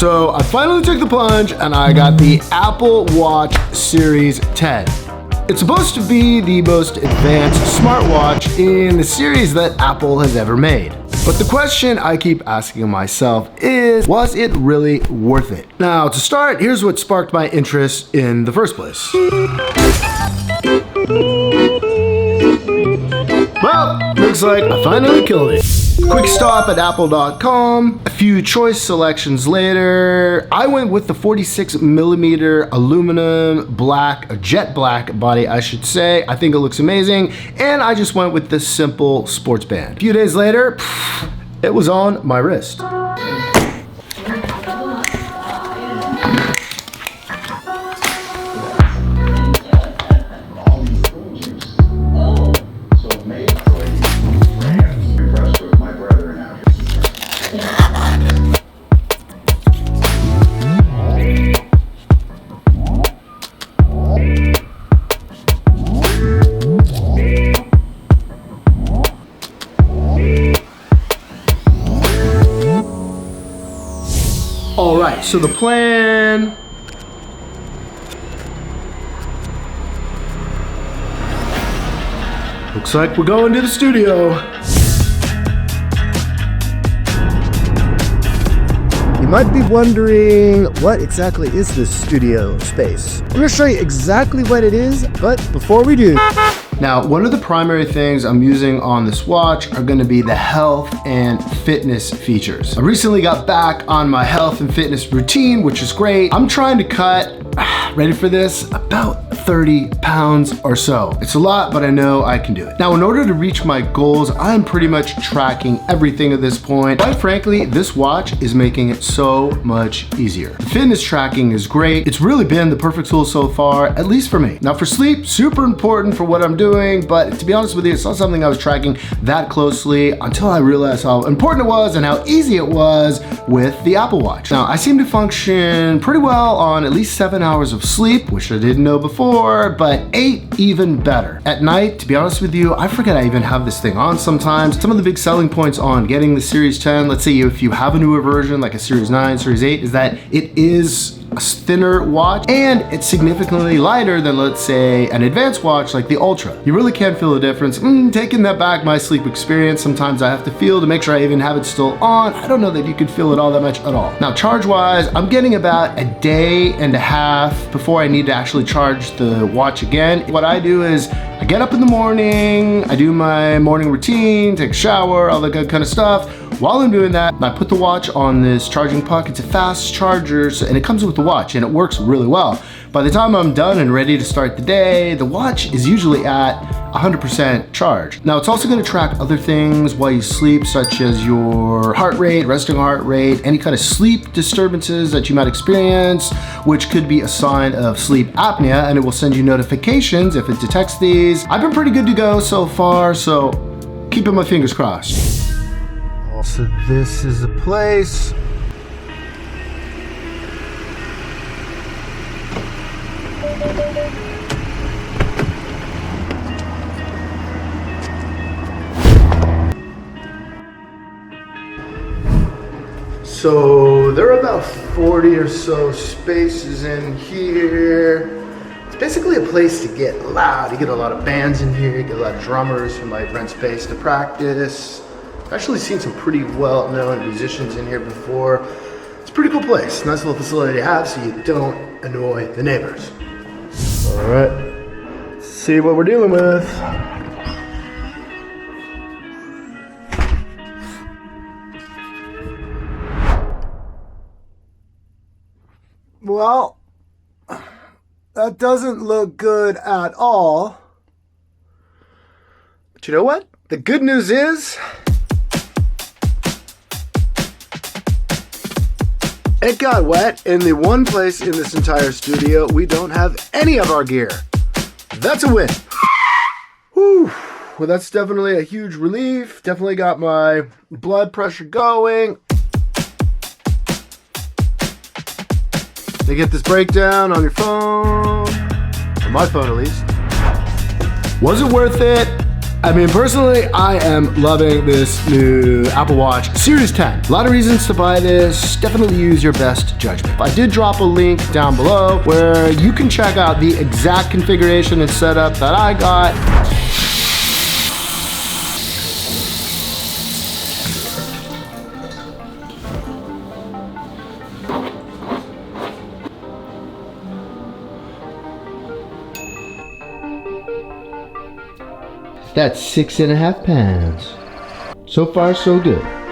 So I finally took the plunge and I got the Apple Watch Series 10. It's supposed to be the most advanced smartwatch in the series that Apple has ever made. But the question I keep asking myself is, was it really worth it? Now, to start, here's what sparked my interest in the first place. Well, looks like I finally killed it. Quick stop at apple.com. A few choice selections later, I went with the 46mm aluminum black, a jet black body, I should say. I think it looks amazing. And I just went with the simple sports band. A few days later, it was on my wrist. All right, so the plan. Looks like we're going to the studio. You might be wondering, what exactly is this studio space? I'm gonna show you exactly what it is, but before we do. Now, one of the primary things I'm using on this watch are gonna be the health and fitness features. I recently got back on my health and fitness routine, which is great. I'm trying to cut, ready for this, about 30 pounds or so. It's a lot, but I know I can do it. Now, in order to reach my goals, I'm pretty much tracking everything at this point. Quite frankly, this watch is making it so much easier. The fitness tracking is great. It's really been the perfect tool so far, at least for me. Now for sleep, super important for what I'm doing, but to be honest with you, it's not something I was tracking that closely until I realized how important it was and how easy it was with the Apple Watch. Now, I seem to function pretty well on at least 7 hours of sleep, which I didn't know before, but 8 even better. At night, to be honest with you, I forget I even have this thing on sometimes. Some of the big selling points on getting the Series 10, let's say if you have a newer version like a Series 9, Series 8, is that it is a thinner watch and it's significantly lighter than, let's say, an advanced watch like the Ultra. You really can't feel the difference. Taking that back, my sleep experience, sometimes I have to feel to make sure I even have it still on. I don't know that you could feel it all that much at all. Now, charge-wise, I'm getting about a day and a half before I need to actually charge the watch again. What I do is I get up in the morning, I do my morning routine, take a shower, all that good kind of stuff. While I'm doing that, I put the watch on this charging puck. It's a fast charger, and it comes with the watch, and it works really well. By the time I'm done and ready to start the day, the watch is usually at 100% charge. Now, it's also gonna track other things while you sleep, such as your heart rate, resting heart rate, any kind of sleep disturbances that you might experience, which could be a sign of sleep apnea, and it will send you notifications if it detects these. I've been pretty good to go so far, so keeping my fingers crossed. So this is a place. So there are about 40 or so spaces in here. It's basically a place to get loud. You get a lot of bands in here, you get a lot of drummers who might rent space to practice. I've actually seen some pretty well-known musicians in here before. It's a pretty cool place. Nice little facility to have so you don't annoy the neighbors. All right, let's see what we're dealing with. Well, that doesn't look good at all. But you know what? The good news is, it got wet in the one place in this entire studio we don't have any of our gear. That's a win. Whew. Well, that's definitely a huge relief. Definitely got my blood pressure going. They get this breakdown on your phone, on my phone at least. Was it worth it? I mean, personally, I am loving this new Apple Watch Series 10. A lot of reasons to buy this. Definitely use your best judgment. I did drop a link down below where you can check out the exact configuration and setup that I got. That's 6.5 pounds. So far, so good.